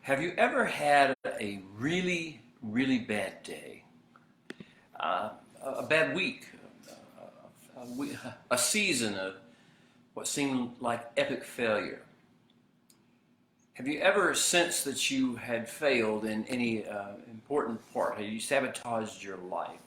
Have you ever had a really, really bad day? Uh, a bad week? A season of what seemed like epic failure? Have you ever sensed that you had failed in any important part? Had you sabotaged your life?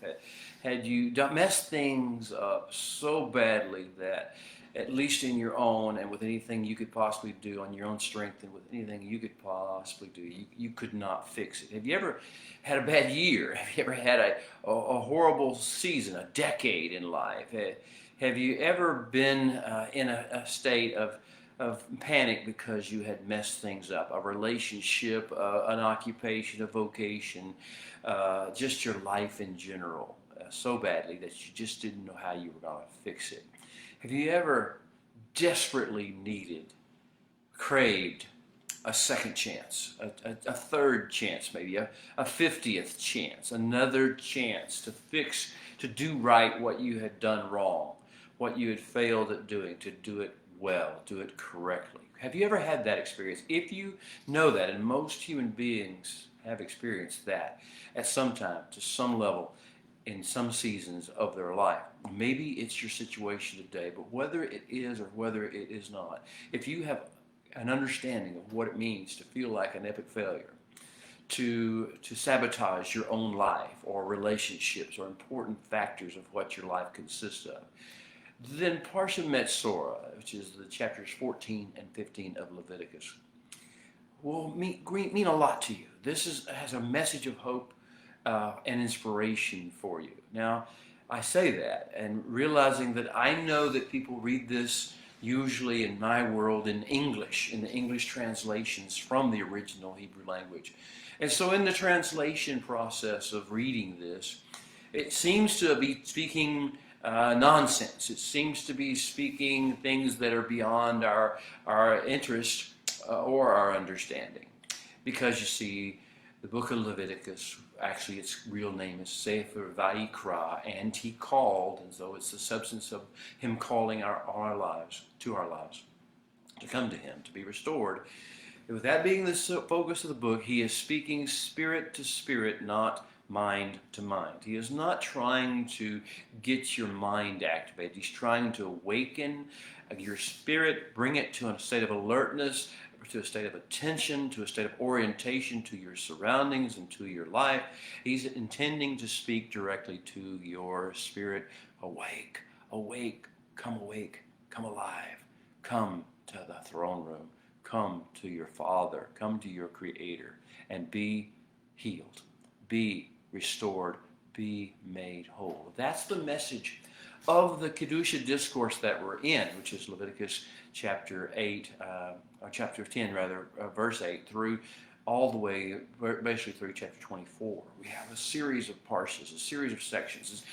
Had you messed things up so badly that, at least in your own and with anything you could possibly do on your own strength and with anything you could possibly do, you could not fix it? Have you ever had a bad year? Have you ever had a horrible season, a decade in life? Have you ever been in a state of panic because you had messed things up, a relationship, an occupation, a vocation, just your life in general, so badly that you just didn't know how you were going to fix it? Have you ever desperately needed, craved a second chance, a third chance, maybe a 50th chance, another chance to fix, to do right what you had done wrong, what you had failed at doing, to do it well, do it correctly? Have you ever had that experience? If you know that, and most human beings have experienced that at some time, to some level, in some seasons of their life. Maybe it's your situation today, but whether it is or whether it is not, if you have an understanding of what it means to feel like an epic failure, to sabotage your own life or relationships or important factors of what your life consists of, then Parsha Metzora, which is the chapters 14 and 15 of Leviticus, will mean a lot to you. Has a message of hope and inspiration for you. Now, I say that and realizing that I know that people read this usually in my world in English, in the English translations from the original Hebrew language. And so in the translation process of reading this, it seems to be speaking nonsense. It seems to be speaking things that are beyond our interest or our understanding. Because you see, the book of Leviticus, actually its real name is Sefer Vayikra, and he called, and so it's the substance of him calling our lives, to come to him, to be restored. And with that being the focus of the book, he is speaking spirit to spirit, not mind to mind. He is not trying to get your mind activated. He's trying to awaken your spirit, bring it to a state of alertness, to a state of attention, to a state of orientation to your surroundings and to your life. He's intending to speak directly to your spirit. Awake, awake, come alive. Come to the throne room. Come to your Father. Come to your Creator and be healed. Be restored. Be made whole. That's the message of the Kedusha discourse that we're in, which is Leviticus chapter 8, or chapter 10 rather, verse 8, through all the way, basically through chapter 24. We have a series of parshas, a series of sections.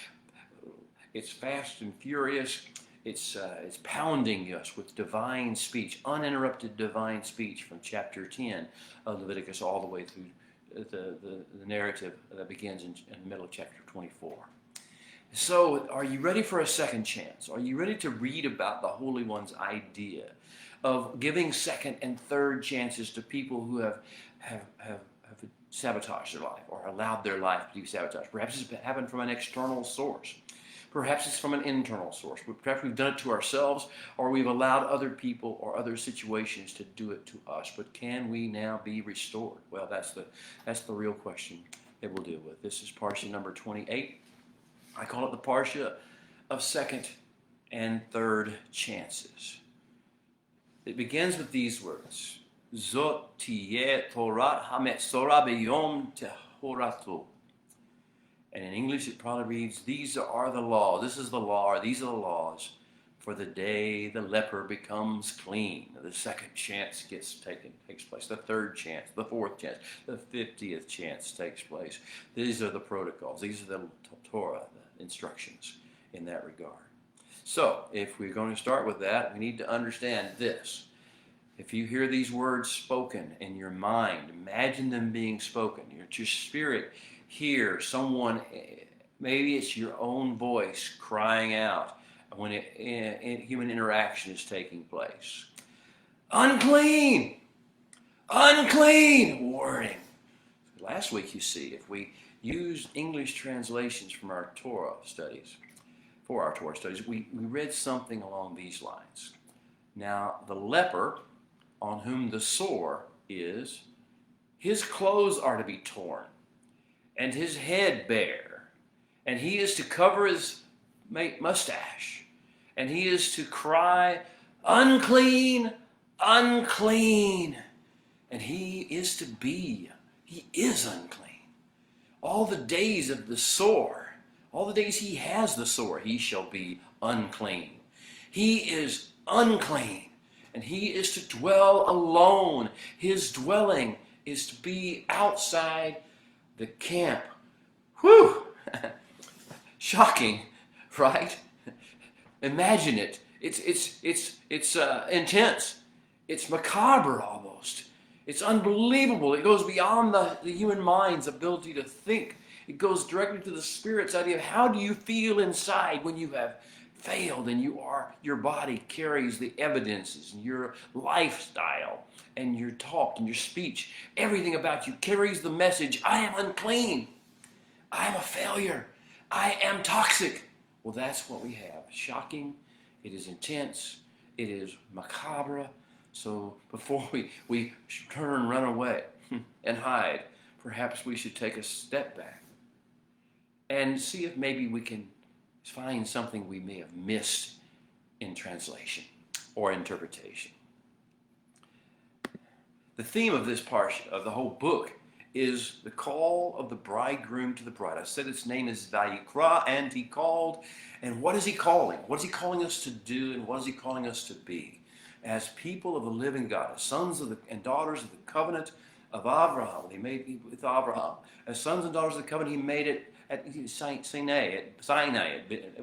It's fast and furious. It's pounding us with divine speech, uninterrupted divine speech from chapter 10 of Leviticus all the way through the narrative that begins in the middle of chapter 24. So, are you ready for a second chance? Are you ready to read about the Holy One's idea of giving second and third chances to people who have sabotaged their life or allowed their life to be sabotaged? Perhaps it's happened from an external source. Perhaps it's from an internal source. Perhaps we've done it to ourselves, or we've allowed other people or other situations to do it to us. But can we now be restored? Well, that's the real question that we'll deal with. This is Parsha number 28. I call it the Parsha of second and third chances. It begins with these words: Zot tiyeh Torat ha-Metzora b'yom tehoratu. And in English it probably reads, these are the laws. This is the law, or these are the laws for the day the leper becomes clean. The second chance takes place. The third chance, the fourth chance, the 50th chance takes place. These are the protocols. These are the Torah, the instructions in that regard. So, if we're going to start with that, we need to understand this. If you hear these words spoken in your mind, imagine them being spoken. Your spirit hear someone, maybe it's your own voice crying out when human interaction is taking place. Unclean! Unclean! Warning. Last week, you see, if we used English translations from our Torah studies, we read something along these lines. Now, the leper on whom the sore is, his clothes are to be torn, and his head bare, and he is to cover his mustache, and he is to cry, unclean, unclean, and he is unclean. All the days of the sore, all the days he has the sore, he shall be unclean. He is unclean, and he is to dwell alone. His dwelling is to be outside the camp. Whew! Shocking, right? Imagine it. It's intense. It's macabre almost. It's unbelievable. It goes beyond the human mind's ability to think. It goes directly to the Spirit's idea of how do you feel inside when you have failed and your body carries the evidences, and your lifestyle and your talk and your speech, everything about you carries the message, I am unclean. I am a failure. I am toxic. Well, that's what we have. Shocking. It is intense. It is macabre. So before we turn and run away and hide, perhaps we should take a step back and see if maybe we can find something we may have missed in translation or interpretation. The theme of this part of the whole book is the call of the bridegroom to the bride. I said its name is Vayikra, and he called. And what is he calling? What is he calling us to do, and what is he calling us to be? As people of the living God, as sons and daughters of the covenant of Abraham, he made with Abraham. As sons and daughters of the covenant, he made it at Sinai,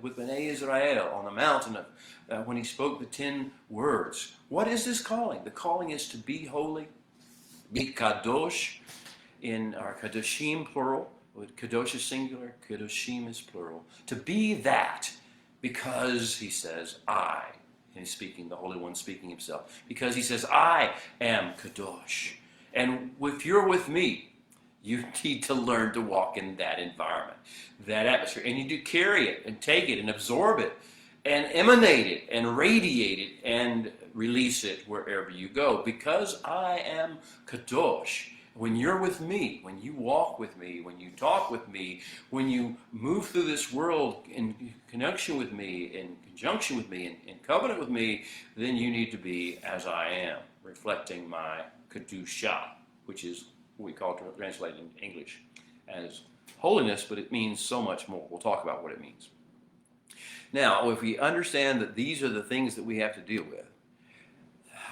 with Bnei Israel on the mountain when he spoke the 10 words. What is this calling? The calling is to be holy, be kadosh, in our kadoshim plural. Kadosh is singular, kadoshim is plural. To be that, because he says, I. And he's speaking, the Holy One speaking himself. Because he says, I am kadosh. And if you're with me, you need to learn to walk in that environment, that atmosphere. And you do carry it and take it and absorb it and emanate it and radiate it and release it wherever you go. Because I am kadosh. When you're with me, when you walk with me, when you talk with me, when you move through this world in connection with me, in conjunction with me, in covenant with me, then you need to be as I am, reflecting my kedusha, which is what we call, translated in English as holiness, but it means so much more. We'll talk about what it means. Now, if we understand that these are the things that we have to deal with,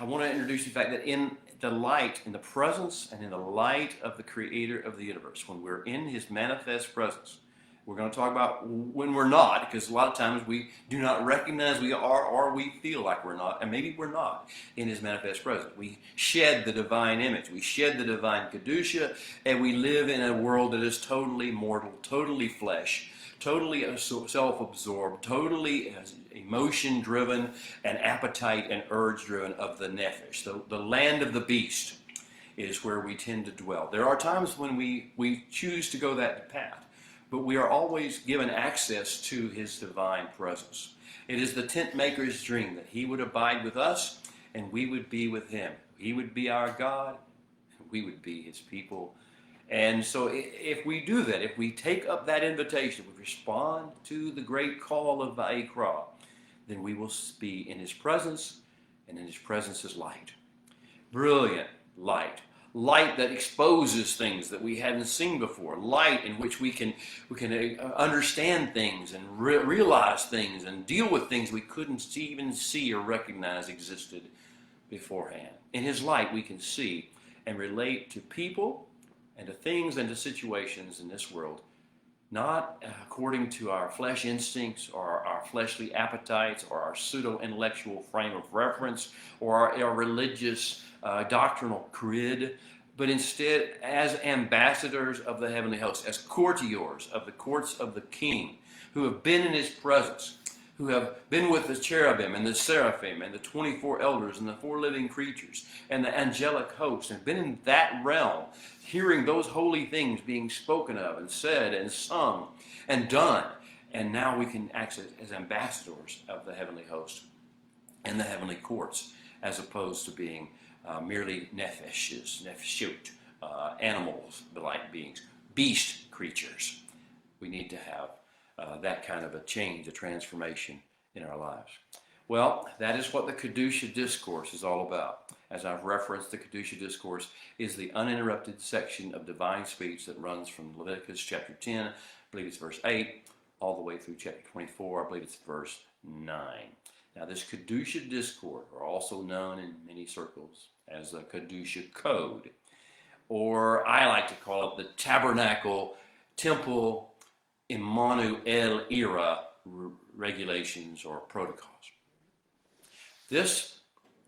I want to introduce the fact that in the light, in the presence and in the light of the Creator of the universe, when we're in His manifest presence, we're going to talk about when we're not, because a lot of times we do not recognize we are, or we feel like we're not, and maybe we're not in His manifest presence. We shed the divine image, we shed the divine kedusha, and we live in a world that is totally mortal, totally flesh, totally self-absorbed, totally emotion-driven and appetite and urge-driven of the nephesh. The land of the beast is where we tend to dwell. There are times when we choose to go that path, but we are always given access to His divine presence. It is the tent maker's dream that He would abide with us and we would be with Him. He would be our God, we would be His people. And so if we do that, if we take up that invitation, we respond to the great call of Vayikra, then we will be in His presence, and in His presence is light. Brilliant light. Light that exposes things that we hadn't seen before. Light in which we can understand things and realize things and deal with things we couldn't even see or recognize existed beforehand. In His light we can see and relate to people and to things and to situations in this world, not according to our flesh instincts or our fleshly appetites or our pseudo-intellectual frame of reference or our religious doctrinal creed, but instead as ambassadors of the heavenly host, as courtiers of the courts of the King, who have been in His presence, who have been with the cherubim and the seraphim and the 24 elders and the 4 living creatures and the angelic hosts, and been in that realm, hearing those holy things being spoken of and said and sung and done. And now we can act as ambassadors of the heavenly host and the heavenly courts, as opposed to being merely nefeshut, animals-like beings, beast creatures. We need to have that kind of a change, a transformation in our lives. Well, that is what the Kedusha Discourse is all about. As I've referenced, the Kedusha Discourse is the uninterrupted section of divine speech that runs from Leviticus chapter 10, I believe it's verse 8, all the way through chapter 24, I believe it's verse 9. Now, this Kedusha Discourse, or also known in many circles as the Kedusha Code, or I like to call it the Tabernacle, Temple, Immanuel era regulations or protocols. This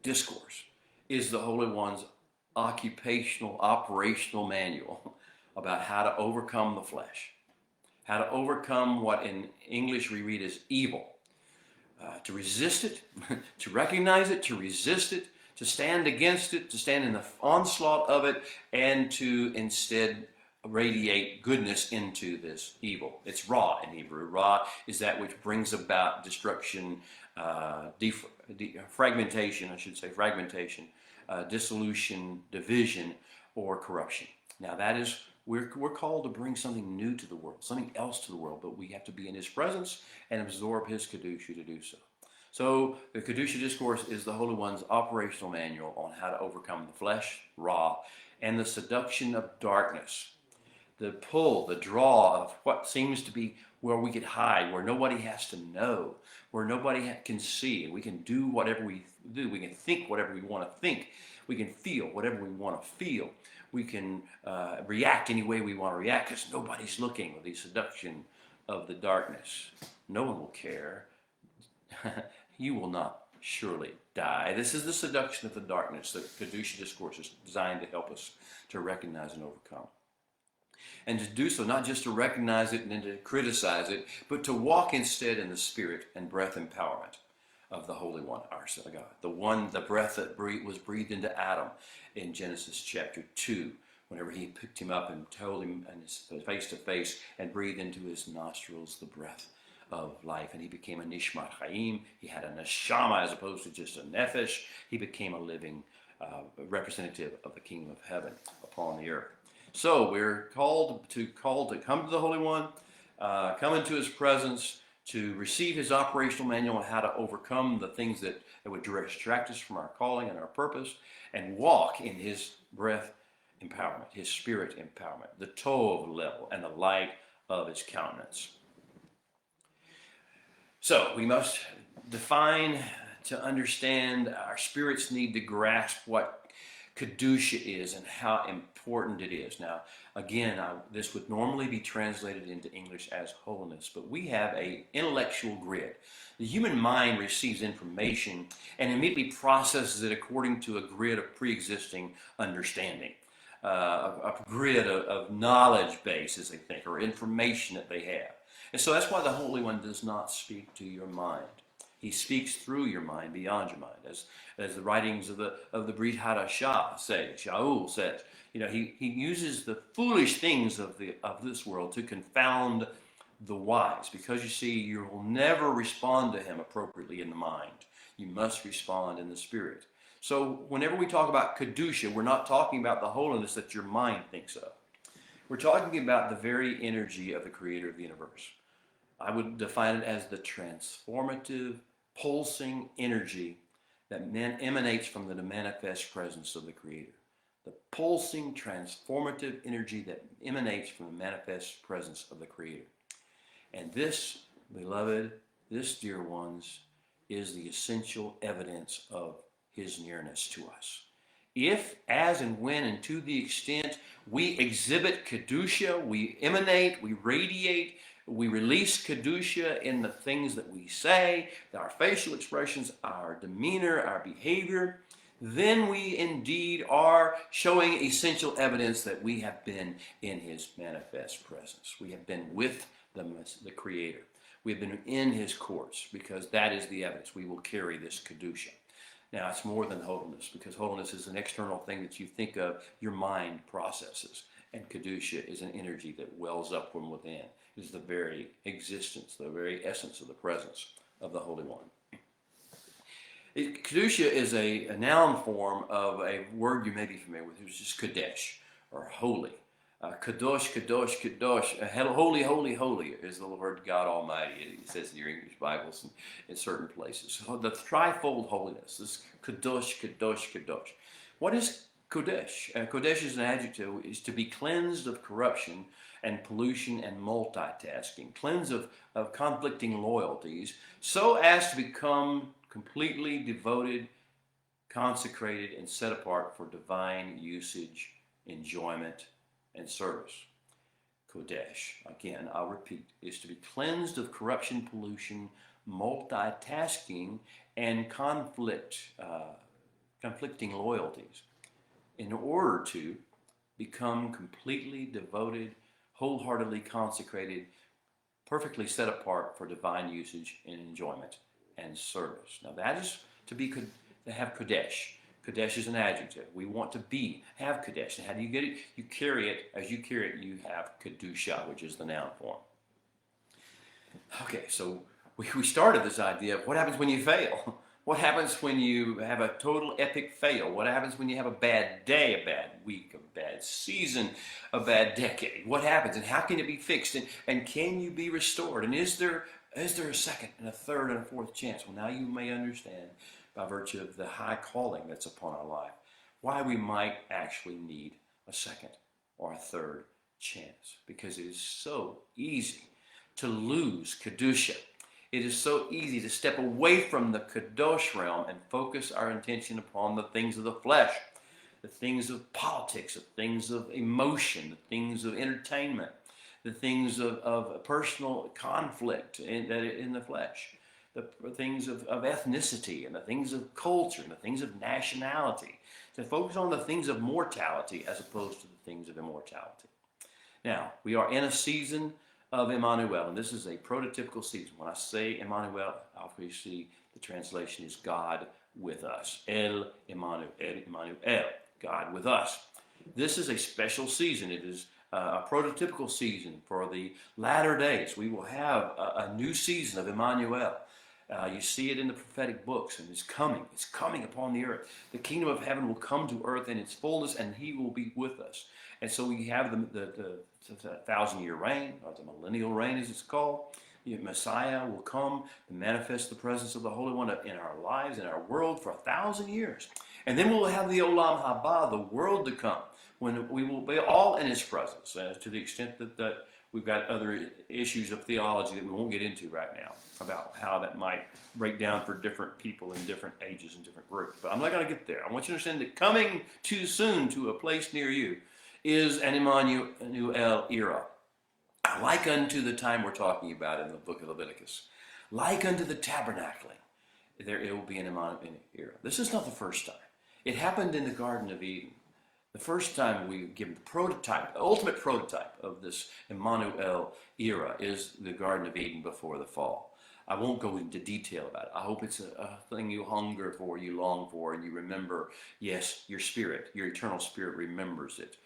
discourse is the Holy One's operational manual about how to overcome the flesh, how to overcome what in English we read as evil, to resist it, to recognize it, to resist it, to stand against it, to stand in the onslaught of it, and to instead radiate goodness into this evil. It's Ra in Hebrew. Ra is that which brings about destruction, fragmentation, dissolution, division, or corruption. Now that is, we're called to bring something new to the world, something else to the world, but we have to be in His presence and absorb His Kedusha to do so. So the Kedusha Discourse is the Holy One's operational manual on how to overcome the flesh, Ra, and the seduction of darkness, the pull, the draw of what seems to be where we could hide, where nobody has to know, where nobody can see. We can do whatever we do. We can think whatever we want to think. We can feel whatever we want to feel. We can react any way we want to react because nobody's looking, with the seduction of the darkness. No one will care. You will not surely die. This is the seduction of the darkness that Kedusha Discourse is designed to help us to recognize and overcome. And to do so, not just to recognize it and then to criticize it, but to walk instead in the spirit and breath empowerment of the Holy One, our God. The breath that was breathed into Adam in Genesis chapter 2, whenever He picked him up and told him face to face and breathed into his nostrils the breath of life, and he became a nishmat chaim. He had a neshama as opposed to just a nefesh. He became a living representative of the kingdom of heaven upon the earth. So we're called to come to the Holy One, come into His presence, to receive His operational manual on how to overcome the things that would distract us from our calling and our purpose, and walk in His breath empowerment, His spirit empowerment, the Tov level, and the light of His countenance. So we must define, to understand, our spirits need to grasp what Kedusha is and how important it is. Now, again, this would normally be translated into English as holiness, but we have an intellectual grid. The human mind receives information and immediately processes it according to a grid of pre-existing understanding, a grid of knowledge base, as they think, or information that they have. And so that's why the Holy One does not speak to your mind. He speaks through your mind, beyond your mind, as the writings of the Brit Hadashah say. Shaul says, he uses the foolish things of this world to confound the wise, because you see, you will never respond to Him appropriately in the mind. You must respond in the spirit. So whenever we talk about Kedusha, we're not talking about the holiness that your mind thinks of. We're talking about the very energy of the Creator of the universe. I would define it as the transformative, pulsing energy that emanates from the manifest presence of the Creator. The pulsing, transformative energy that emanates from the manifest presence of the Creator. And this, beloved, this, dear ones, is the essential evidence of His nearness to us. If, as and when, and to the extent we exhibit Kedusha, we emanate, we radiate, we release Kedusha in the things that we say, our facial expressions, our demeanor, our behavior, then we indeed are showing essential evidence that we have been in His manifest presence. We have been with the Creator. We have been in his courts, because that is the evidence. We will carry this Kedusha. Now, it's more than holiness, because holiness is an external thing that you think of, your mind processes. And Kedusha is an energy that wells up from within. It is the very existence, the very essence of the presence of the Holy One. Kedusha is a noun form of a word you may be familiar with, which is just Kadesh, or holy. Kadosh, Kadosh, Kadosh. Holy, holy, holy is the Lord God Almighty. It says in your English Bibles in certain places. So the trifold holiness, this Kadosh, Kadosh, Kadosh. What is Kodesh? Kodesh is an adjective, is to be cleansed of corruption and pollution and multitasking, cleansed of conflicting loyalties, so as to become completely devoted, consecrated, and set apart for divine usage, enjoyment, and service. Kodesh, again, I'll repeat, is to be cleansed of corruption, pollution, multitasking, and conflicting loyalties, in order to become completely devoted, wholeheartedly consecrated, perfectly set apart for divine usage and enjoyment and service. Now that is to have Kodesh. Kodesh is an adjective. We want to have Kodesh. And how do you get it? You carry it. As you carry it, you have Kedusha, which is the noun form. Okay, so we started this idea of what happens when you fail. What happens when you have a total epic fail? What happens when you have a bad day, a bad week, a bad season, a bad decade? What happens, and how can it be fixed? And can you be restored? And is there a second and a third and a fourth chance? Well, now you may understand, by virtue of the high calling that's upon our life, why we might actually need a second or a third chance. Because it is so easy to lose Kedusha. It is so easy to step away from the Kadosh realm and focus our attention upon the things of the flesh, the things of politics, the things of emotion, the things of entertainment, the things of personal conflict in the flesh, the things of ethnicity, and the things of culture, and the things of nationality, to focus on the things of mortality as opposed to the things of immortality. Now, we are in a season of Emmanuel, and this is a prototypical season. When I say Emmanuel, obviously the translation is God with us. El Emmanuel, God with us. This is a special season. It is a prototypical season for the latter days. We will have a new season of Emmanuel. You see it in the prophetic books, and it's coming upon the earth. The kingdom of heaven will come to earth in its fullness, and he will be with us. And so we have the 1,000-year reign, or the millennial reign as it's called. The Messiah will come and manifest the presence of the Holy One in our lives, in our world, for 1,000 years. And then we'll have the Olam Haba, the world to come, when we will be all in his presence, to the extent that we've got other issues of theology that we won't get into right now about how that might break down for different people in different ages and different groups. But I'm not going to get there. I want you to understand that coming too soon to a place near you is an Emmanuel era, like unto the time we're talking about in the book of Leviticus, like unto the tabernacling. It will be an Emmanuel era. This is not the first time. It happened in the Garden of Eden. The first time we give the prototype, the ultimate prototype of this Emmanuel era is the Garden of Eden before the fall. I won't go into detail about it. I hope it's a thing you hunger for, you long for, and you remember. Yes, your spirit, your eternal spirit remembers it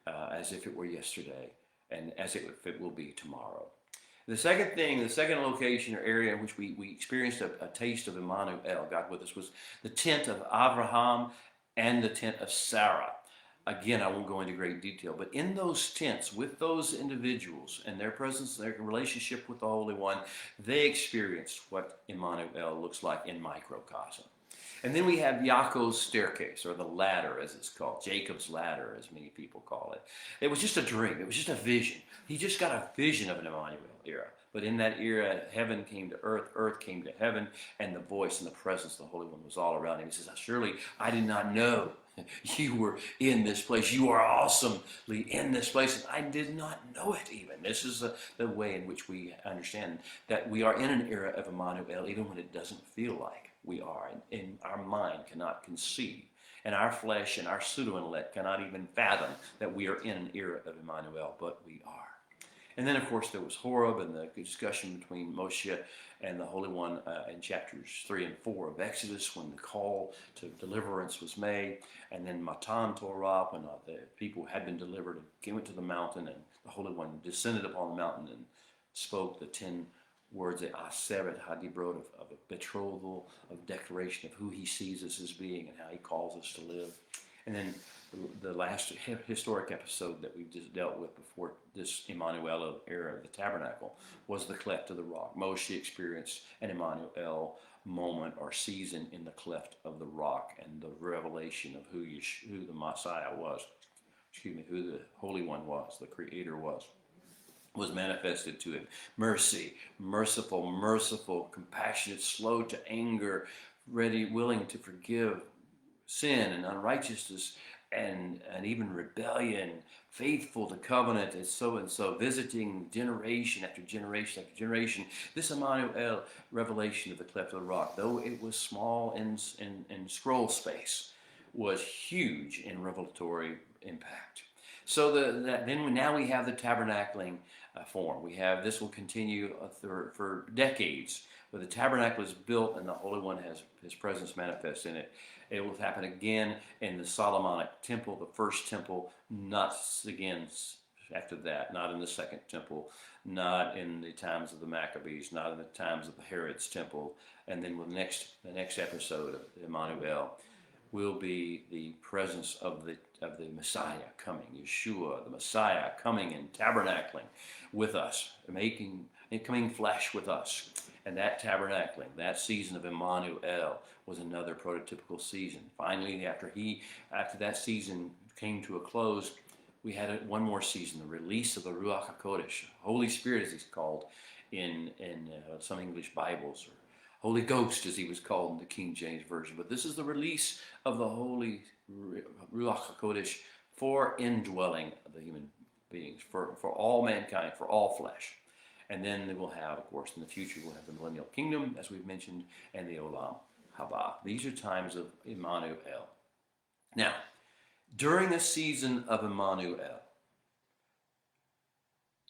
as if it were yesterday and as if it will be tomorrow. The second thing, the second location or area in which we experienced a taste of Emmanuel, God with us, was the tent of Abraham and the tent of Sarah. Again, I won't go into great detail, but in those tents, with those individuals and their presence, their relationship with the Holy One, they experienced what Emmanuel looks like in microcosm. And then we have Yaakov's staircase, or the ladder as it's called, Jacob's ladder as many people call it. It was just a dream. It was just a vision. He just got a vision of an Emmanuel era. But in that era, heaven came to earth, earth came to heaven, and the voice and the presence of the Holy One was all around him. He says, surely I did not know you were in this place. You are awesomely in this place. And I did not know it even. This is the way in which we understand that we are in an era of Emmanuel, even when it doesn't feel like we are. And our mind cannot conceive. And our flesh and our pseudo-intellect cannot even fathom that we are in an era of Emmanuel, but we are. And then, of course, there was Horeb and the discussion between Moshe and the Holy One in chapters 3 and 4 of Exodus, when the call to deliverance was made. And then Matan Torah, when the people had been delivered, went to the mountain, and the Holy One descended upon the mountain and spoke the 10 words, the Aseret Hadibrot, of a betrothal, of declaration of who he sees us as being and how he calls us to live. And then the last historic episode that we just dealt with before this Emmanuel era of the tabernacle was the cleft of the rock. Moshe experienced an Emmanuel moment or season in the cleft of the rock, and the revelation of who the Messiah was, who the Holy One was, the Creator was manifested to him. Mercy, merciful, compassionate, slow to anger, ready, willing to forgive sin and unrighteousness and even rebellion, faithful to covenant, and so, visiting generation after generation after generation. This Emmanuel revelation of the cleft of the rock, though it was small in scroll space, was huge in revelatory impact. So now we have the tabernacling form. This will continue for decades. But the tabernacle is built and the Holy One has his presence manifest in it. It will happen again in the Solomonic temple, the first temple, not again after that, not in the second temple, not in the times of the Maccabees, not in the times of Herod's temple. And then the next episode of Emmanuel will be the presence of the Messiah coming, Yeshua, the Messiah coming and tabernacling with us, coming flesh with us. And that tabernacling, that season of Emmanuel, was another prototypical season. Finally, after that season came to a close, we had one more season, the release of the Ruach HaKodesh, Holy Spirit as he's called in some English Bibles, or Holy Ghost as he was called in the King James Version. But this is the release of the Holy Ruach HaKodesh for indwelling of the human beings, for all mankind, for all flesh. And then they will have, of course, in the future, we'll have the millennial kingdom, as we've mentioned, and the Olam Haba. These are times of Emmanuel. Now, during the season of Emmanuel,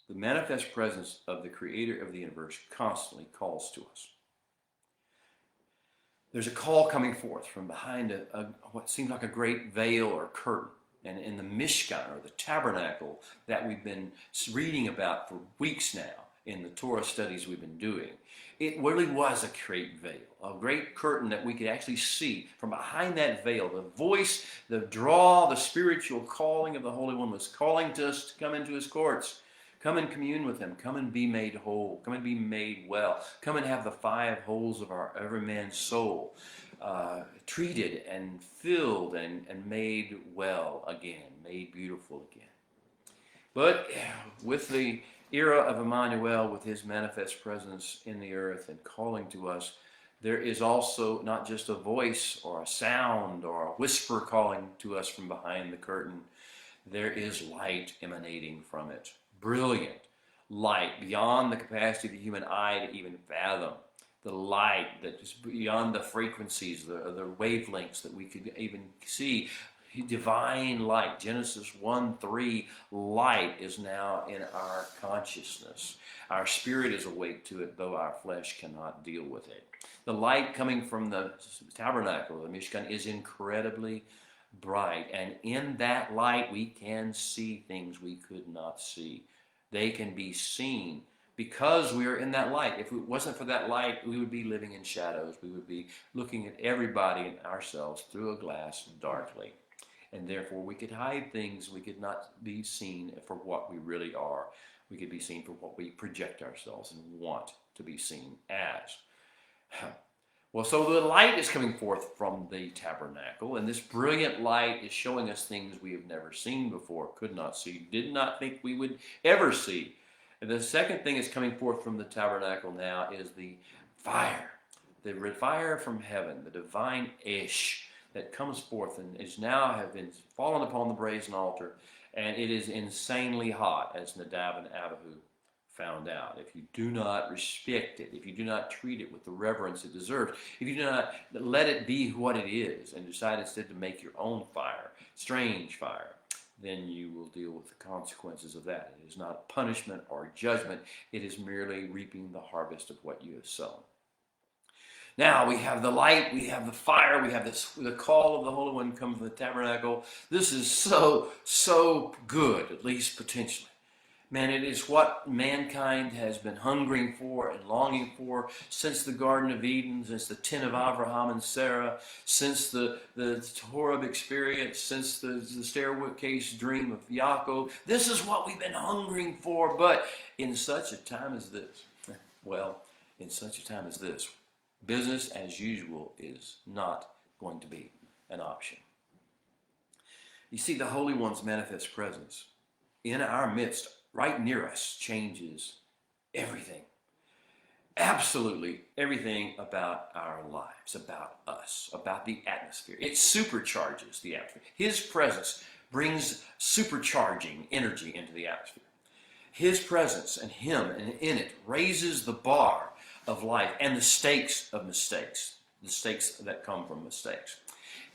the manifest presence of the Creator of the universe constantly calls to us. There's a call coming forth from behind what seems like a great veil or curtain. And in the Mishkan, or the tabernacle, that we've been reading about for weeks now in the Torah studies we've been doing, it really was a great veil, a great curtain that we could actually see from behind that veil. The voice, the draw, the spiritual calling of the Holy One was calling to us to come into his courts. Come and commune with him. Come and be made whole. Come and be made well. Come and have the 5 holes of our every man's soul treated and filled and made well again, made beautiful again. But with the era of Emmanuel, with his manifest presence in the earth and calling to us, there is also not just a voice or a sound or a whisper calling to us from behind the curtain. There is light emanating from it. Brilliant light beyond the capacity of the human eye to even fathom. The light that is beyond the frequencies, the wavelengths that we could even see. Divine light, Genesis 1:3, light is now in our consciousness. Our spirit is awake to it, though our flesh cannot deal with it. The light coming from the tabernacle, the Mishkan, is incredibly bright, and in that light we can see things we could not see. They can be seen because we are in that light. If it wasn't for that light, we would be living in shadows. We would be looking at everybody and ourselves through a glass darkly. And therefore we could hide things. We could not be seen for what we really are. We could be seen for what we project ourselves and want to be seen as. Well, so the light is coming forth from the tabernacle, and this brilliant light is showing us things we have never seen before, could not see, did not think we would ever see. And the second thing that's coming forth from the tabernacle now is the fire from heaven, the divine Ish that comes forth and is now have been fallen upon the brazen altar, and it is insanely hot, as Nadab and Abihu found out. If you do not respect it, if you do not treat it with the reverence it deserves, if you do not let it be what it is and decide instead to make your own fire, strange fire, then you will deal with the consequences of that. It is not punishment or judgment. It is merely reaping the harvest of what you have sown. Now we have the light, we have the fire, we have the call of the Holy One come from the tabernacle. This is so good, at least potentially. Man, it is what mankind has been hungering for and longing for since the Garden of Eden, since the tent of Abraham and Sarah, since the Horeb experience, since the staircase dream of Yaakov. This is what we've been hungering for, but in such a time as this, business as usual is not going to be an option. You see, the Holy One's manifest presence in our midst, right near us, changes everything. Absolutely everything about our lives, about us, about the atmosphere. It supercharges the atmosphere. His presence brings supercharging energy into the atmosphere. His presence and Him and in it raises the bar of life and the stakes of mistakes, the stakes that come from mistakes.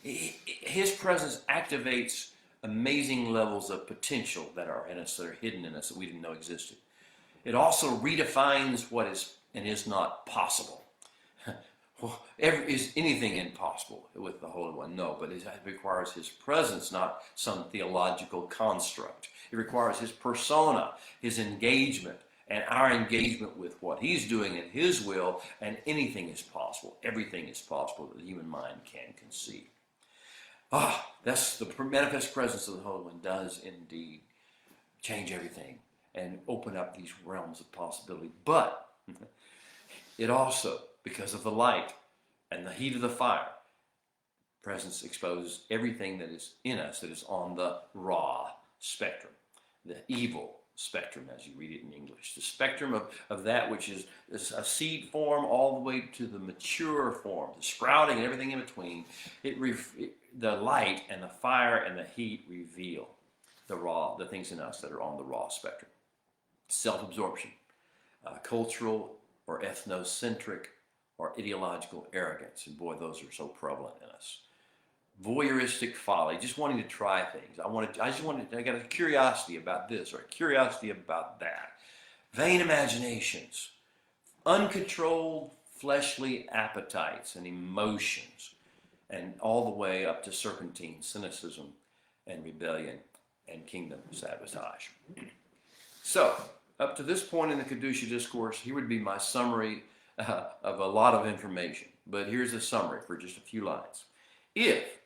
His presence activates amazing levels of potential that are in us, that are hidden in us, that we didn't know existed. It also redefines what is and is not possible. Is anything impossible with the Holy One? No, but it requires His presence, not some theological construct. It requires His persona, His engagement, and our engagement with what He's doing in His will, and anything is possible. Everything is possible that the human mind can conceive. That's the manifest presence of the Holy One does indeed change everything and open up these realms of possibility. But it also, because of the light and the heat of the fire, presence exposes everything that is in us that is on the raw spectrum, the evil spectrum, as you read it in English, the spectrum of that which is a seed form all the way to the mature form, the sprouting and everything in between. The light and the fire and the heat reveal the things in us that are on the raw spectrum. Self-absorption, cultural or ethnocentric or ideological arrogance, and boy, those are so prevalent in us. Voyeuristic folly, just wanting to try things. I got a curiosity about this or a curiosity about that. Vain imaginations, uncontrolled fleshly appetites and emotions, and all the way up to serpentine cynicism and rebellion and kingdom sabotage. So, up to this point in the Kedusha discourse, here would be my summary of a lot of information. But here's a summary for just a few lines. If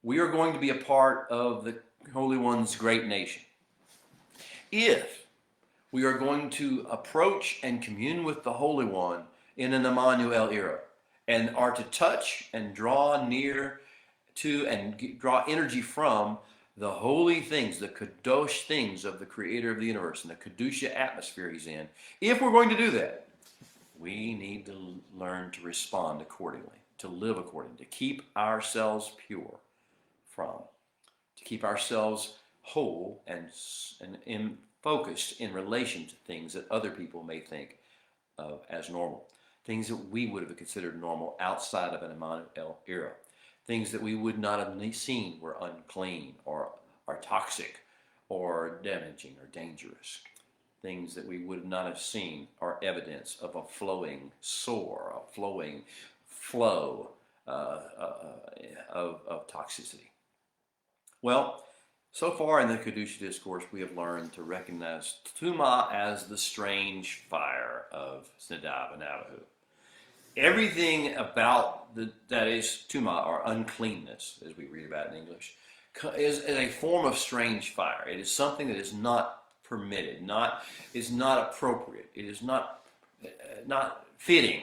we are going to be a part of the Holy One's great nation, if we are going to approach and commune with the Holy One in an Emmanuel era, and are to touch and draw near to and draw energy from the holy things, the kadosh things of the Creator of the universe and the Kedusha atmosphere He's in, if we're going to do that, we need to learn to respond accordingly, to live accordingly, to keep ourselves pure to keep ourselves whole and focused in relation to things that other people may think of as normal. Things that we would have considered normal outside of an Emmanuel era. Things that we would not have seen were unclean or are toxic or damaging or dangerous. Things that we would not have seen are evidence of a flowing sore, a flowing flow of toxicity. Well, so far in the Kedusha discourse, we have learned to recognize Tumah as the strange fire of Nadab and Abihu. Everything about that is Tumah, or uncleanness, as we read about in English, is a form of strange fire. It is something that is not permitted, is not appropriate. It is not fitting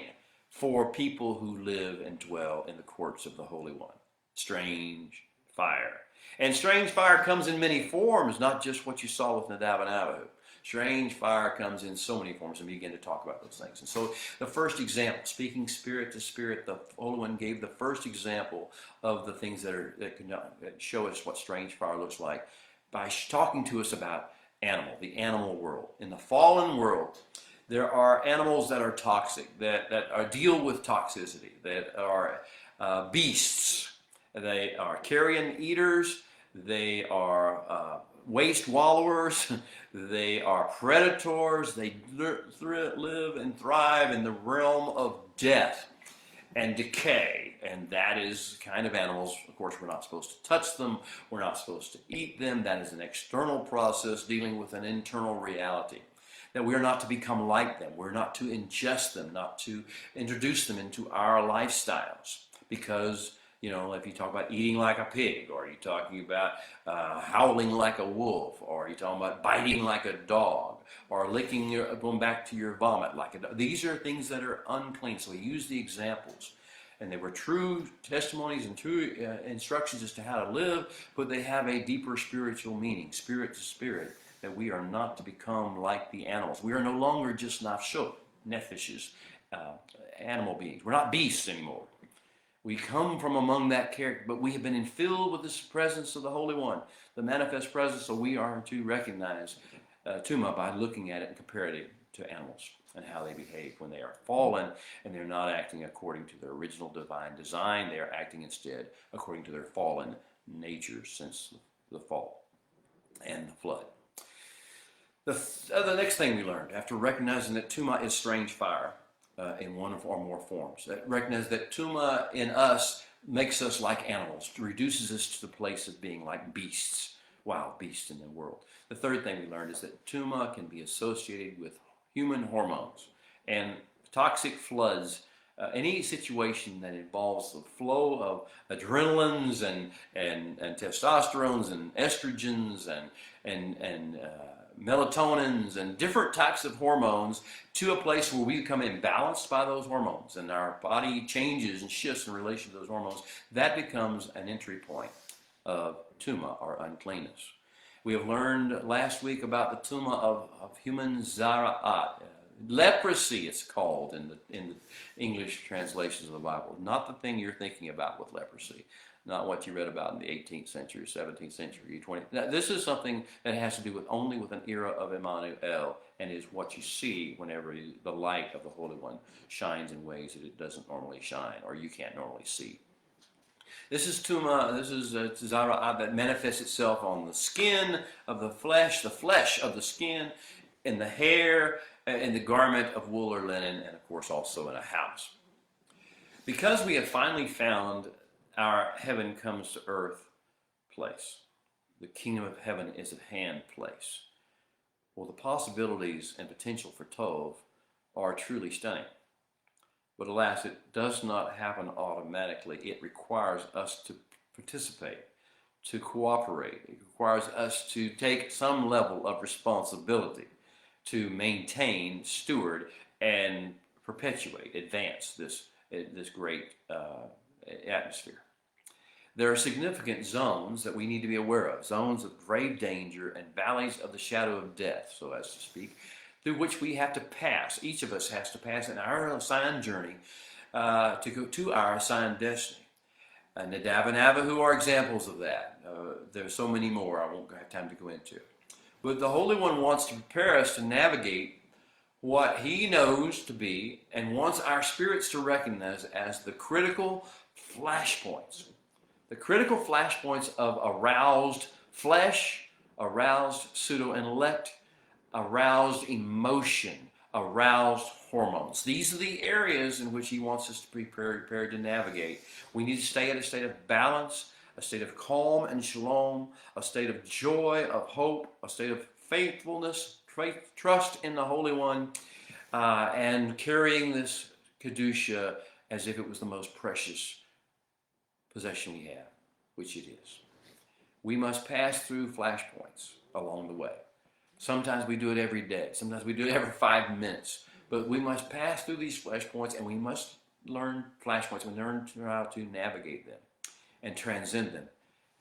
for people who live and dwell in the courts of the Holy One. Strange fire. And strange fire comes in many forms, not just what you saw with Nadab and Abihu. Strange fire comes in so many forms, and we begin to talk about those things. And so the first example, speaking spirit to spirit, the Holy One gave the first example of the things that can show us what strange fire looks like by talking to us about the animal world. In the fallen world, there are animals that are toxic, that deal with toxicity, that are beasts. They are carrion eaters. They are waste wallowers. They are predators. They live and thrive in the realm of death and decay. And that is the kind of animals. Of course, we're not supposed to touch them. We're not supposed to eat them. That is an external process dealing with an internal reality. That we are not to become like them. We're not to ingest them, not to introduce them into our lifestyles. Because, you know, if you talk about eating like a pig, or you're talking about howling like a wolf, or you're talking about biting like a dog, or going back to your vomit like a dog. These are things that are unclean. So we use the examples. And they were true testimonies and true instructions as to how to live, but they have a deeper spiritual meaning, spirit to spirit, that we are not to become like the animals. We are no longer just nafshot, nephishes, animal beings. We're not beasts anymore. We come from among that character, but we have been filled with this presence of the Holy One, the manifest presence, so we are to recognize Tuma by looking at it and comparing it to animals and how they behave when they are fallen and they're not acting according to their original divine design. They are acting instead according to their fallen nature since the fall and the flood. The next thing we learned, after recognizing that Tuma is strange fire in one or more forms, that recognize that Tuma in us makes us like animals, reduces us to the place of being like beasts, wild beasts in the world. The third thing we learned is that Tuma can be associated with human hormones and toxic floods. Any situation that involves the flow of adrenalines and testosterones and estrogens and melatonins and different types of hormones to a place where we become imbalanced by those hormones and our body changes and shifts in relation to those hormones, that becomes an entry point of Tuma, or uncleanness. We have learned last week about the Tuma of human Zara'at. Leprosy, it's called in the English translations of the Bible. Not the thing you're thinking about with leprosy. Not what you read about in the 18th century, 17th century, 20th. Now, this is something that has to do with only with an era of Emmanuel, and is what you see whenever the light of the Holy One shines in ways that it doesn't normally shine, or you can't normally see. This is Tuma, this is Zara'at that manifests itself on the skin of the flesh of the skin, in the hair, in the garment of wool or linen, and of course also in a house. Because we have finally found our heaven comes to earth place, the kingdom of heaven is at hand place, well, the possibilities and potential for Tov are truly stunning. But alas, it does not happen automatically. It requires us to participate, to cooperate. It requires us to take some level of responsibility to maintain, steward, and perpetuate, advance this great atmosphere. There are significant zones that we need to be aware of, zones of grave danger and valleys of the shadow of death, so as to speak, through which we have to pass. Each of us has to pass in our assigned journey to go to our assigned destiny. Nadav and Abihu are examples of that. There's so many more I won't have time to go into. But the Holy One wants to prepare us to navigate what He knows to be and wants our spirits to recognize as the critical flashpoints. The critical flashpoints of aroused flesh, aroused pseudo-intellect, aroused emotion, aroused hormones. These are the areas in which He wants us to be prepared to navigate. We need to stay at a state of balance, a state of calm and shalom, a state of joy, of hope, a state of faithfulness, trust in the Holy One, and carrying this Kedusha as if it was the most precious possession we have, which it is. We must pass through flashpoints along the way. Sometimes we do it every day. Sometimes we do it every 5 minutes. But we must pass through these flashpoints, and we must learn flashpoints. We learn how to navigate them and transcend them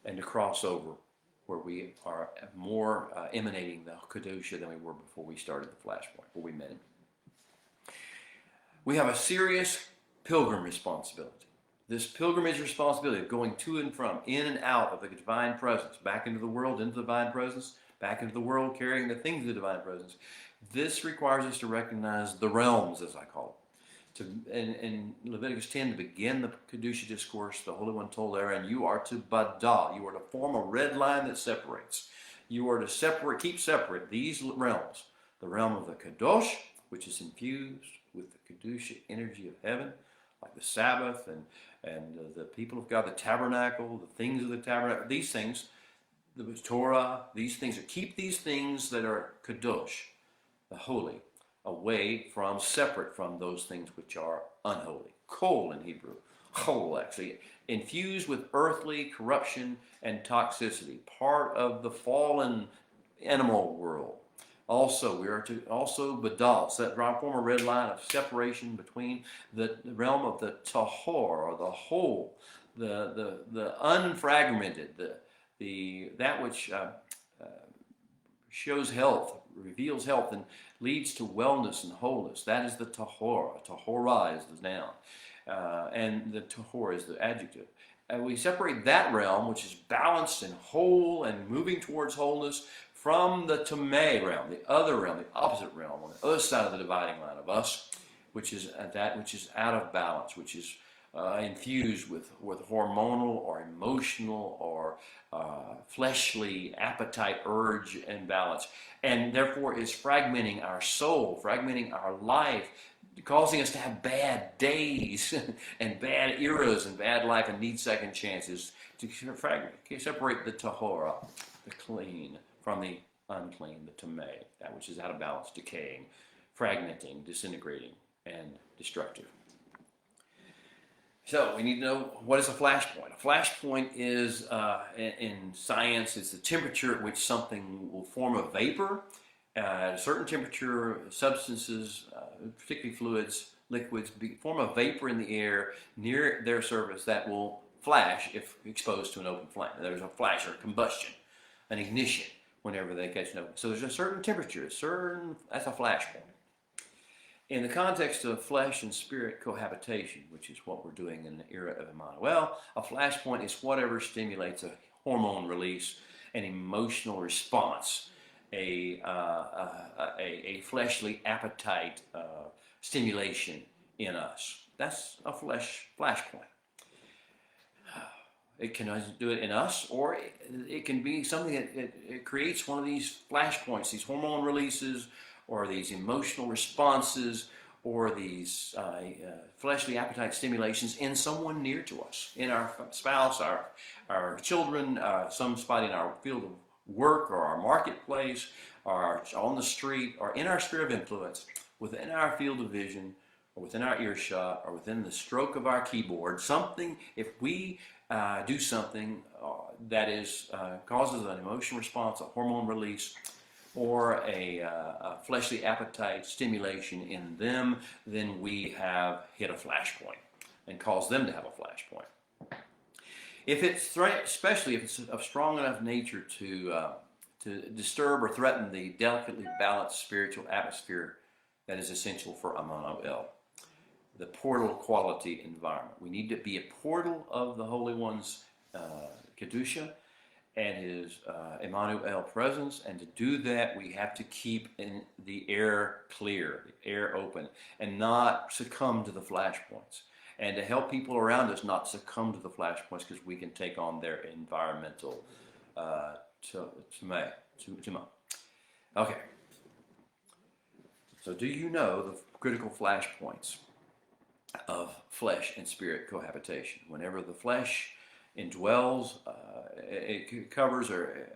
and to cross over where we are more emanating the Kedusha than we were before we started the flashpoint, where we met Him. We have a serious pilgrim responsibility. This pilgrimage responsibility of going to and from, in and out of the divine presence, back into the world, into the divine presence, back into the world, carrying the things of the divine presence. This requires us to recognize the realms, as I call In Leviticus 10, to begin the Kedusha discourse, the Holy One told Aaron, you are to badal, you are to form a red line that separates. You are to keep separate these realms. The realm of the Kadosh, which is infused with the Kedusha energy of heaven, like the Sabbath and the people of God, the tabernacle, the things of the tabernacle, these things, the Torah, these things, keep these things that are Kadosh, the holy, away from, separate from those things which are unholy. Kol in Hebrew, chol actually, infused with earthly corruption and toxicity, part of the fallen animal world. Also, we are to badal, form a red line of separation between the realm of the tahor, or the whole, the unfragmented, that which shows health, reveals health, and leads to wellness and wholeness. That is the tahor. Tahora is the noun, and the tahor is the adjective. And we separate that realm, which is balanced and whole and moving towards wholeness, from the tameh realm, the other realm, the opposite realm, on the other side of the dividing line of us, which is that which is out of balance, which is infused with hormonal or emotional or fleshly appetite, urge, and balance, and therefore is fragmenting our soul, fragmenting our life, causing us to have bad days and bad eras and bad life, and need second chances to separate the tahora, the clean, from the unclean, the tameh, that which is out of balance, decaying, fragmenting, disintegrating, and destructive. So we need to know, what is a flashpoint? A flashpoint is, in science, it's the temperature at which something will form a vapor. At a certain temperature, substances, particularly fluids, liquids, form a vapor in the air near their surface that will flash if exposed to an open flame. There's a flash or combustion, an ignition, whenever they catch an open. So there's a certain temperature, that's a flashpoint. In the context of flesh and spirit cohabitation, which is what we're doing in the era of Emmanuel, a flashpoint is whatever stimulates a hormone release, an emotional response, a fleshly appetite stimulation in us. That's a flashpoint. It can do it in us, or it can be something that it creates one of these flashpoints, these hormone releases, or these emotional responses, or these fleshly appetite stimulations in someone near to us, in our spouse, our children, some spot in our field of work, or our marketplace, or on the street, or in our sphere of influence, within our field of vision, or within our earshot, or within the stroke of our keyboard. Something, if we do something that causes an emotional response, a hormone release, or a fleshly appetite stimulation in them, then we have hit a flashpoint and caused them to have a flashpoint. If it's especially if it's of strong enough nature to disturb or threaten the delicately balanced spiritual atmosphere that is essential for Emmanuel, the portal quality environment. We need to be a portal of the Holy One's Kedusha and his Emmanuel presence, and to do that we have to keep the air clear, the air open, and not succumb to the flashpoints, and to help people around us not succumb to the flashpoints, because we can take on their environmental tuma. Okay, so do you know the critical flashpoints of flesh and spirit cohabitation? Whenever the flesh indwells, it covers or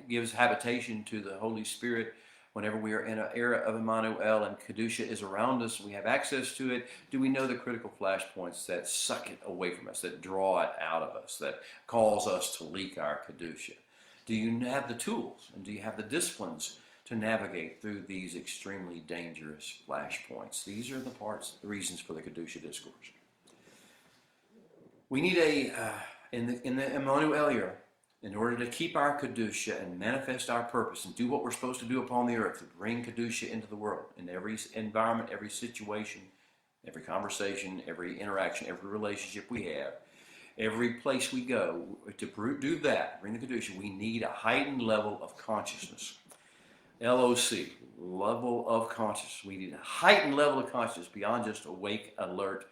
gives habitation to the Holy Spirit. Whenever we are in an era of Emmanuel and Kedusha is around us, we have access to it. Do we know the critical flashpoints that suck it away from us, that draw it out of us, that cause us to leak our Kedusha? Do you have the tools, and do you have the disciplines to navigate through these extremely dangerous flashpoints? These are the reasons for the Kedusha discourse. We need in the Emmanuel era, in order to keep our Kedusha and manifest our purpose and do what we're supposed to do upon the earth, to bring Kedusha into the world, in every environment, every situation, every conversation, every interaction, every relationship we have, every place we go, to do that, bring the Kedusha, we need a heightened level of consciousness. LOC, level of consciousness. We need a heightened level of consciousness beyond just awake, alert,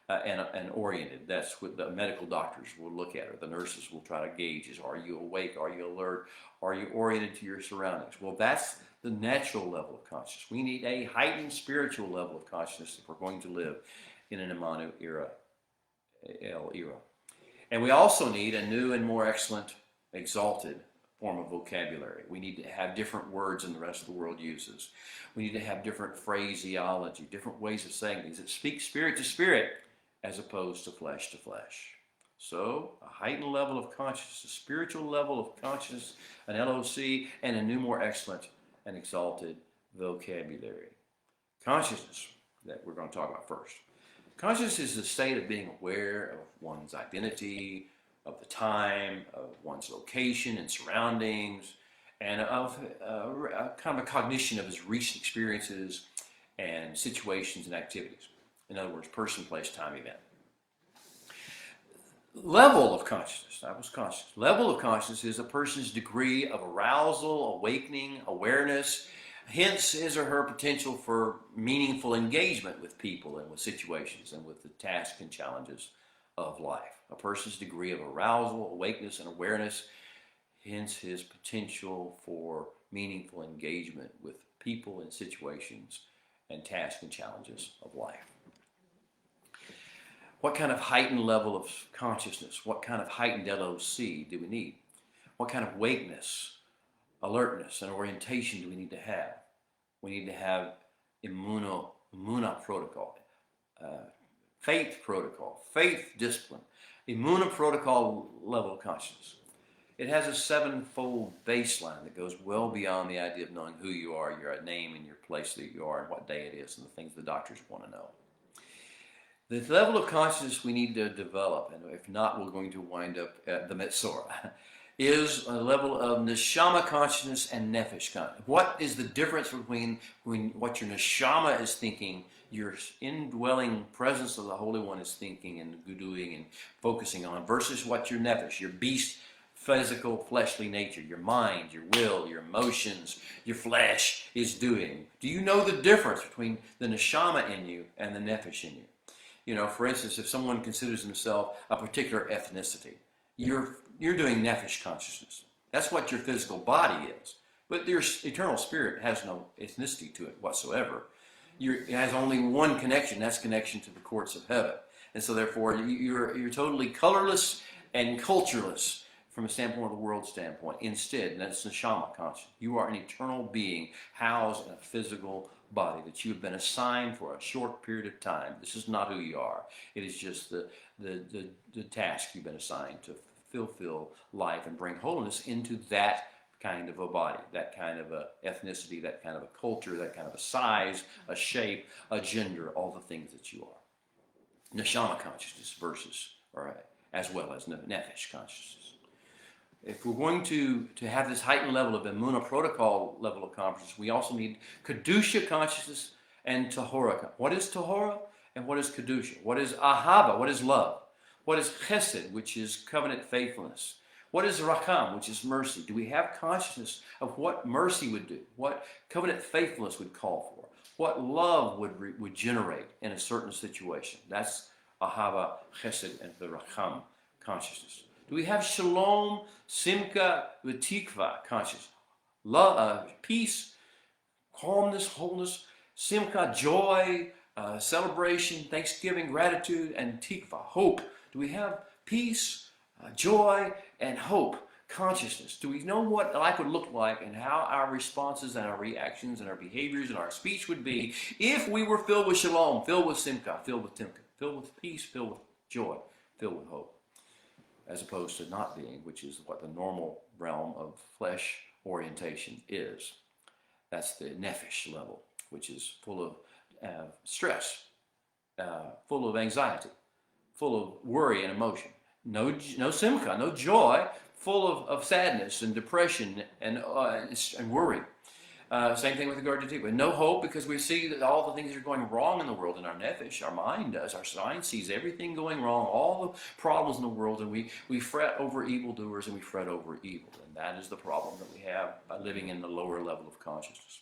and oriented. That's what the medical doctors will look at, or the nurses will try to gauge is, are you awake? Are you alert? Are you oriented to your surroundings? Well, that's the natural level of consciousness. We need a heightened spiritual level of consciousness if we're going to live in an Imanu era, El era. And we also need a new and more excellent, exalted form of vocabulary. We need to have different words than the rest of the world uses. We need to have different phraseology, different ways of saying things that speak spirit to spirit as opposed to flesh to flesh. So, a heightened level of consciousness, a spiritual level of consciousness, an LOC, and a new, more excellent and exalted vocabulary. Consciousness, that we're going to talk about first. Consciousness is the state of being aware of one's identity, of the time, of one's location and surroundings, and of kind of a cognition of his recent experiences and situations and activities. In other words, person, place, time, event. Level of consciousness, that was consciousness. Level of consciousness is a person's degree of arousal, awakening, awareness, hence his or her potential for meaningful engagement with people and with situations and with the tasks and challenges of life. A person's degree of arousal, awakeness, and awareness, hence his potential for meaningful engagement with people and situations and tasks and challenges of life. What kind of heightened level of consciousness, what kind of heightened LOC do we need? What kind of awakeness, alertness, and orientation do we need to have? We need to have Imuna protocol, faith protocol, faith discipline, Imuna protocol level of consciousness. It has a sevenfold baseline that goes well beyond the idea of knowing who you are, your name, and your place that you are, and what day it is, and the things the doctors want to know. The level of consciousness we need to develop, and if not, we're going to wind up at the Metzora, is a level of neshama consciousness and nefesh consciousness. What is the difference between what your neshama is thinking, your indwelling presence of the Holy One is thinking and doing and focusing on, versus what your nefesh, your beast, physical, fleshly nature, your mind, your will, your emotions, your flesh is doing? Do you know the difference between the neshama in you and the nefesh in you? You know, for instance, if someone considers himself a particular ethnicity, you're doing nefesh consciousness. That's what your physical body is. But your eternal spirit has no ethnicity to it whatsoever. It has only one connection. That's connection to the courts of heaven. And so therefore, you're totally colorless and cultureless from a standpoint of the world standpoint. Instead, that's neshama consciousness. You are an eternal being housed in a physical body that you have been assigned for a short period of time. This is not who you are. It is just the task you've been assigned to fulfill life and bring holiness into that kind of a body, that kind of a ethnicity, that kind of a culture, that kind of a size, a shape, a gender, all the things that you are. Neshama consciousness versus, or as well as nefesh consciousness. If we're going to have this heightened level of Imuna protocol level of consciousness, we also need Kedusha consciousness and Tahora. What is Tahora and what is Kedusha? What is Ahava? What is love? What is Chesed, which is covenant faithfulness? What is Racham, which is mercy? Do we have consciousness of what mercy would do? What covenant faithfulness would call for? What love would generate in a certain situation? That's Ahava, Chesed, and the Racham consciousness. Do we have Shalom, Simcha, V'tikva consciousness? Love, peace, calmness, wholeness, Simcha, joy, celebration, thanksgiving, gratitude, and Tikva, hope. Do we have peace, joy, and hope consciousness? Do we know what life would look like and how our responses and our reactions and our behaviors and our speech would be if we were filled with Shalom, filled with Simcha, filled with Timka, filled with peace, filled with joy, filled with hope? As opposed to not being, which is what the normal realm of flesh orientation is. That's the nefesh level, which is full of stress, full of anxiety, full of worry and emotion. No simcha, no joy, full of sadness and depression and worry. Same thing with regard to deep. No hope, because we see that all the things that are going wrong in the world, in our nefesh, our mind does. Our mind sees everything going wrong, all the problems in the world, and we fret over evildoers and we fret over evil. And that is the problem that we have by living in the lower level of consciousness.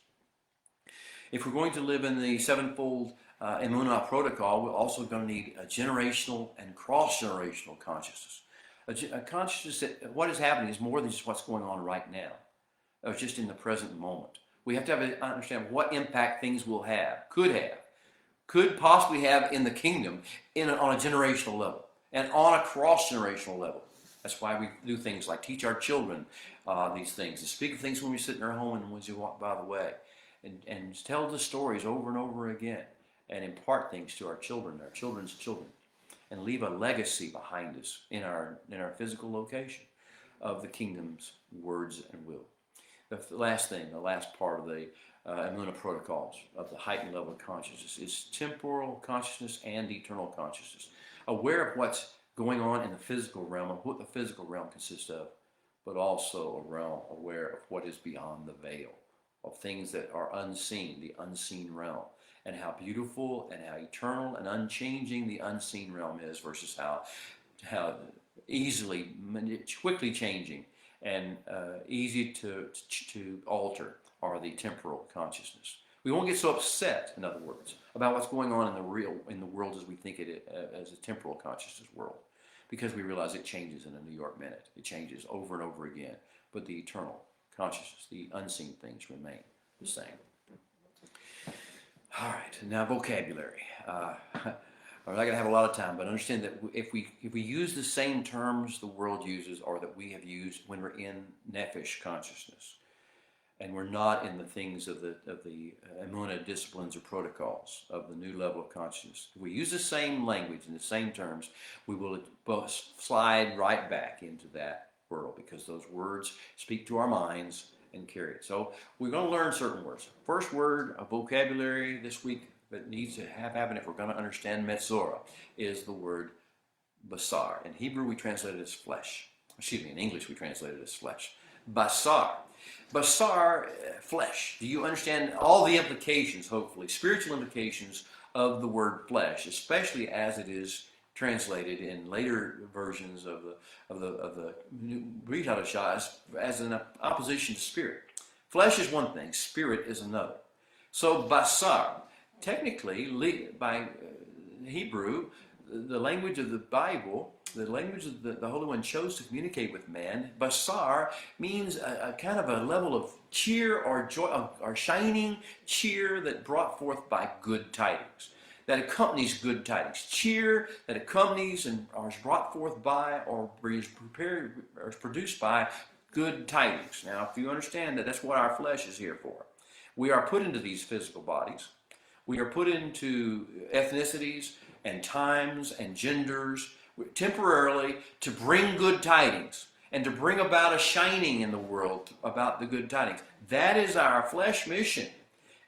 If we're going to live in the sevenfold Emunah protocol, we're also going to need a generational and cross-generational consciousness. A consciousness that what is happening is more than just what's going on right now, or just in the present moment. We have to understand what impact things will have, could possibly have in the kingdom on a generational level and on a cross-generational level. That's why we do things like teach our children these things, and speak of things when we sit in our home and when we walk by the way, and tell the stories over and over again, and impart things to our children, our children's children, and leave a legacy behind us in our physical location of the kingdom's words and will. The last thing, the last part of the Emunah protocols of the heightened level of consciousness is temporal consciousness and eternal consciousness. Aware of what's going on in the physical realm, of what the physical realm consists of, but also aware of what is beyond the veil, of things that are unseen, the unseen realm, and how beautiful and how eternal and unchanging the unseen realm is versus how easily, quickly changing and easy to alter are the temporal consciousness. We won't get so upset, in other words, about what's going on in the world as we think it as a temporal consciousness world, because we realize it changes in a New York minute. It changes over and over again, but the eternal consciousness, the unseen things remain the same. All right, now vocabulary. We're not going to have a lot of time, but understand that if we use the same terms the world uses, or that we have used when we're in nefesh consciousness, and we're not in the things of the Emunah disciplines or protocols of the new level of consciousness, if we use the same language and the same terms, we will slide right back into that world, because those words speak to our minds and carry it. So we're going to learn certain words. First word of vocabulary this week that needs to happen if we're going to understand Metzora is the word basar. In Hebrew we translate it as flesh. In English we translate it as flesh. Basar. Basar, flesh. Do you understand all the implications, hopefully, spiritual implications of the word flesh, especially as it is translated in later versions of the Brit Hadashah as an opposition to spirit. Flesh is one thing, spirit is another. So basar, technically, by Hebrew, the language of the Bible, the language that the Holy One chose to communicate with man, basar means a kind of a level of cheer or joy, or shining cheer that brought forth by good tidings, that accompanies good tidings. Cheer that accompanies and is brought forth by, or is prepared or is produced by, good tidings. Now, if you understand that, that's what our flesh is here for. We are put into these physical bodies. We are put into ethnicities and times and genders temporarily to bring good tidings and to bring about a shining in the world about the good tidings. That is our flesh mission.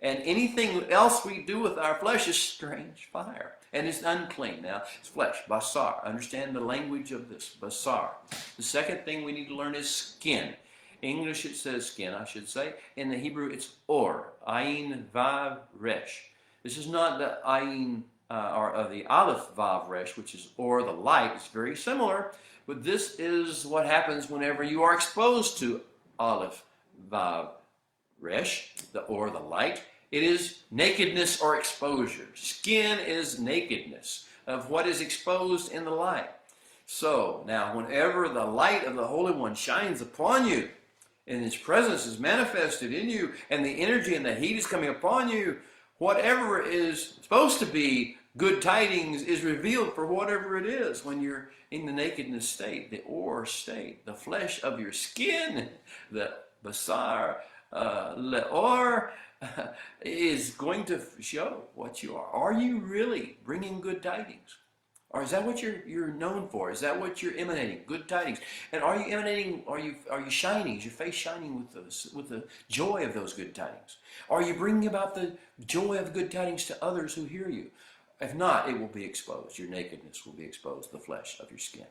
And anything else we do with our flesh is strange fire. And it's unclean. Now, it's flesh, basar. Understand the language of this, basar. The second thing we need to learn is skin. English it says skin, I should say. In the Hebrew it's or, ayin vav resh. This is not the ayin or the aleph vav resh, which is or, the light. It's very similar, but this is what happens whenever you are exposed to aleph vav resh, the or, the light. It is nakedness or exposure. Skin is nakedness of what is exposed in the light. So now whenever the light of the Holy One shines upon you, and His presence is manifested in you, and the energy and the heat is coming upon you, whatever is supposed to be good tidings is revealed for whatever it is when you're in the nakedness state, the or state, the flesh of your skin, the basar, leor, is going to show what you are. Are you really bringing good tidings? Or is that what you're known for? Is that what you're emanating? Good tidings. And are you emanating? Are you shining? Is your face shining with the joy of those good tidings? Are you bringing about the joy of good tidings to others who hear you? If not, it will be exposed. Your nakedness will be exposed, the flesh of your skin.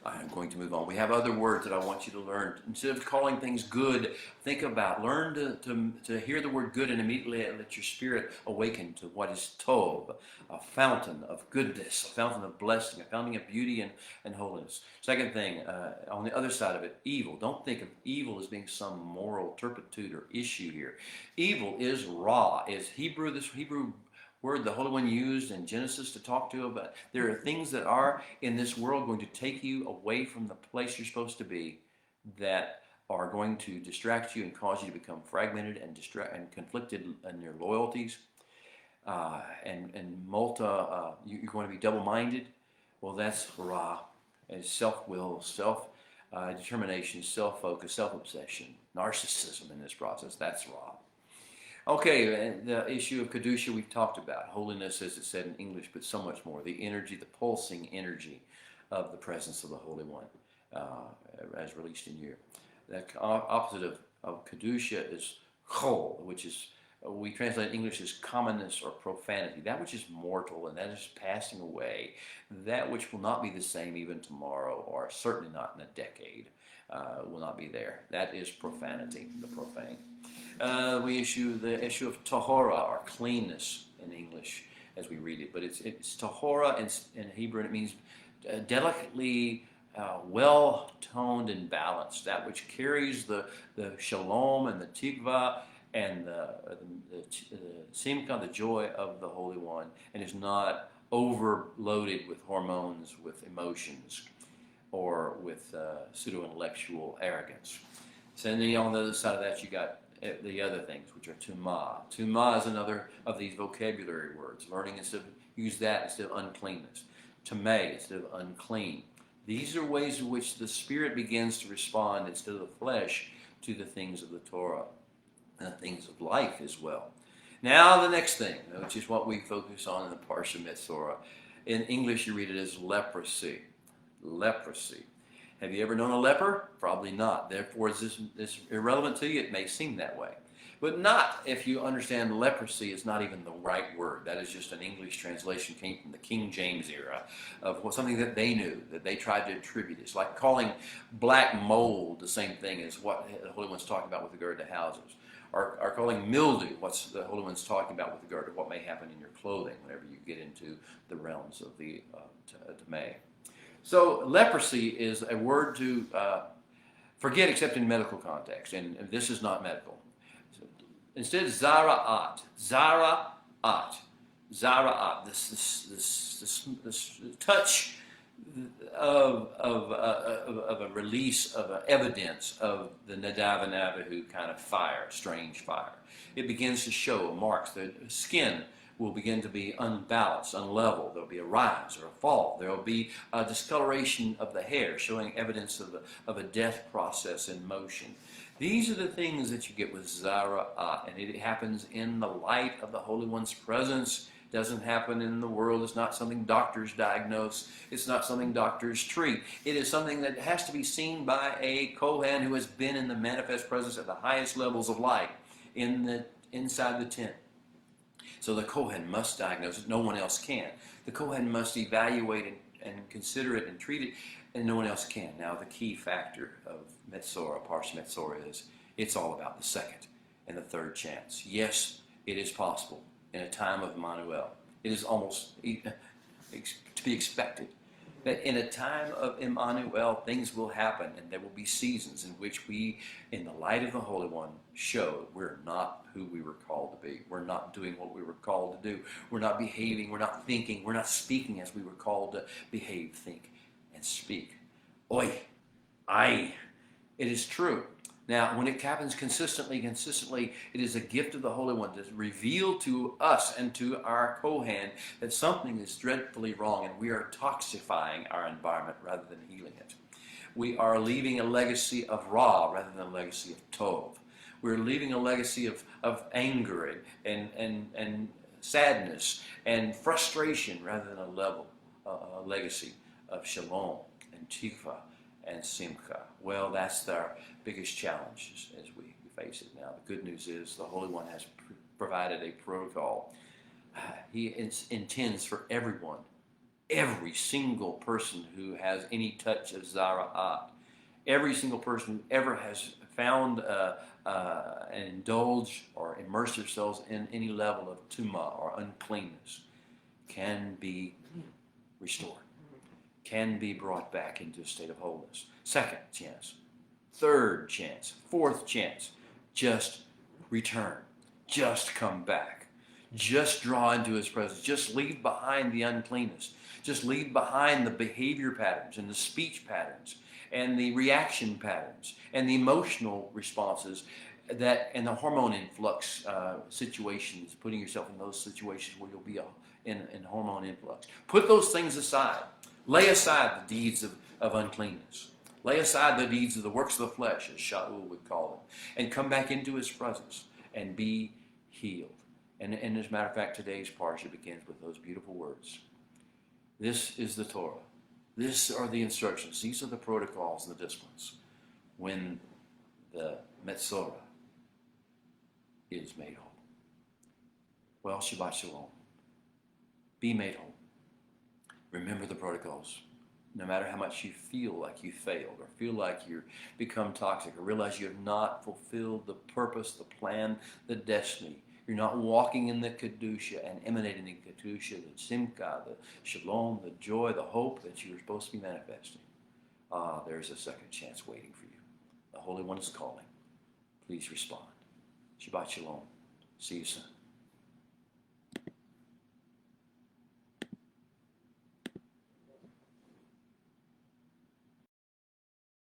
I'm going to move on. We have other words that I want you to learn. Instead of calling things good, learn to hear the word good and immediately let your spirit awaken to what is tov, a fountain of goodness, a fountain of blessing, a fountain of beauty and holiness. Second thing, on the other side of it, evil. Don't think of evil as being some moral turpitude or issue here. Evil is ra, is this Hebrew word the Holy One used in Genesis to talk to about. There are things that are in this world going to take you away from the place you're supposed to be, that are going to distract you and cause you to become fragmented and conflicted in your loyalties, you're going to be double-minded. Well, that's ra, and self-will, determination, self-focus, self-obsession, narcissism in this process. That's ra. Okay, the issue of Kedusha we've talked about. Holiness, as it said in English, but so much more. The energy, the pulsing energy of the presence of the Holy One, as released in you. The opposite of Kedusha is Chol, which is, we translate in English as commonness or profanity. That which is mortal and that is passing away. That which will not be the same even tomorrow, or certainly not in a decade, will not be there. That is profanity, the profane. We issue the issue of tahora, or cleanness in English as we read it, but it's tahora in Hebrew, and it means delicately well-toned and balanced, that which carries the shalom and the tikva and the simcha, the joy of the Holy One, and is not overloaded with hormones, with emotions, or with pseudo-intellectual arrogance. So then on the other side of that, you got the other things, which are tumah. Tumah is another of these vocabulary words. Learning use that instead of uncleanness. Tameh instead of unclean. These are ways in which the Spirit begins to respond instead of the flesh to the things of the Torah and the things of life as well. Now the next thing, which is what we focus on in the Parsha Metzora. In English, you read it as leprosy. Leprosy. Have you ever known a leper? Probably not. Therefore, is this irrelevant to you? It may seem that way. But not if you understand leprosy is not even the right word. That is just an English translation, came from the King James era, of something that they knew, that they tried to attribute. It's like calling black mold the same thing as what the Holy One's talking about with regard to houses. Or calling mildew what's the Holy One's talking about with regard to what may happen in your clothing whenever you get into the realms of the Tameh. So leprosy is a word to forget except in medical context, and this is not medical. So instead, zara'at, this touch of a release of evidence of the Nadav and Abihu kind of fire, strange fire. It begins to show marks. The skin will begin to be unbalanced, unlevel. There'll be a rise or a fall. There'll be a discoloration of the hair, showing evidence of a death process in motion. These are the things that you get with Zara'at, and it happens in the light of the Holy One's presence. It doesn't happen in the world. It's not something doctors diagnose. It's not something doctors treat. It is something that has to be seen by a Kohen who has been in the manifest presence at the highest levels of light inside the tent. So the Kohen must diagnose it. No one else can. The Kohen must evaluate and consider it and treat it, and no one else can. Now, the key factor of Metzora, Parsha Metzora, is it's all about the second and the third chance. Yes, it is possible in a time of Emmanuel. It is almost to be expected that in a time of Emmanuel, things will happen, and there will be seasons in which we, in the light of the Holy One, show we're not who we were called to be. We're not doing what we were called to do. We're not behaving. We're not thinking. We're not speaking as we were called to behave, think, and speak. Oi, aye. It is true. Now, when it happens consistently, it is a gift of the Holy One to reveal to us and to our Kohen that something is dreadfully wrong, and we are toxifying our environment rather than healing it. We are leaving a legacy of Ra rather than a legacy of Tov. We're leaving a legacy of anger and sadness and frustration rather than a legacy of Shalom and Tikva and Simcha. Well, that's our biggest challenge as we face it now. The good news is the Holy One has provided a protocol. He intends for everyone every single person who has any touch of Zara'at, every single person who ever has found and indulged or immersed themselves in any level of tumah or uncleanness can be restored, can be brought back into a state of wholeness. Second chance, third chance, fourth chance, just return, just come back, just draw into his presence, just leave behind the uncleanness, just leave behind the behavior patterns and the speech patterns and the reaction patterns and the emotional responses that and the hormone influx situations, putting yourself in those situations where you'll be in hormone influx. Put those things aside. Lay aside the deeds of uncleanness. Lay aside the deeds of the works of the flesh, as Shaul would call them, and come back into his presence and be healed. And as a matter of fact, today's parsha begins with those beautiful words. This is the Torah. These are the instructions. These are the protocols and the disciplines when the Metzora is made whole. Well, Shabbat Shalom. Be made whole. Remember the protocols. No matter how much you feel like you failed or feel like you've become toxic or realize you have not fulfilled the purpose, the plan, the destiny. You're not walking in the Kedusha and emanating the Kedusha, the Simcha, the Shalom, the joy, the hope that you're supposed to be manifesting. There's a second chance waiting for you. The Holy One is calling. Please respond. Shabbat Shalom. See you soon.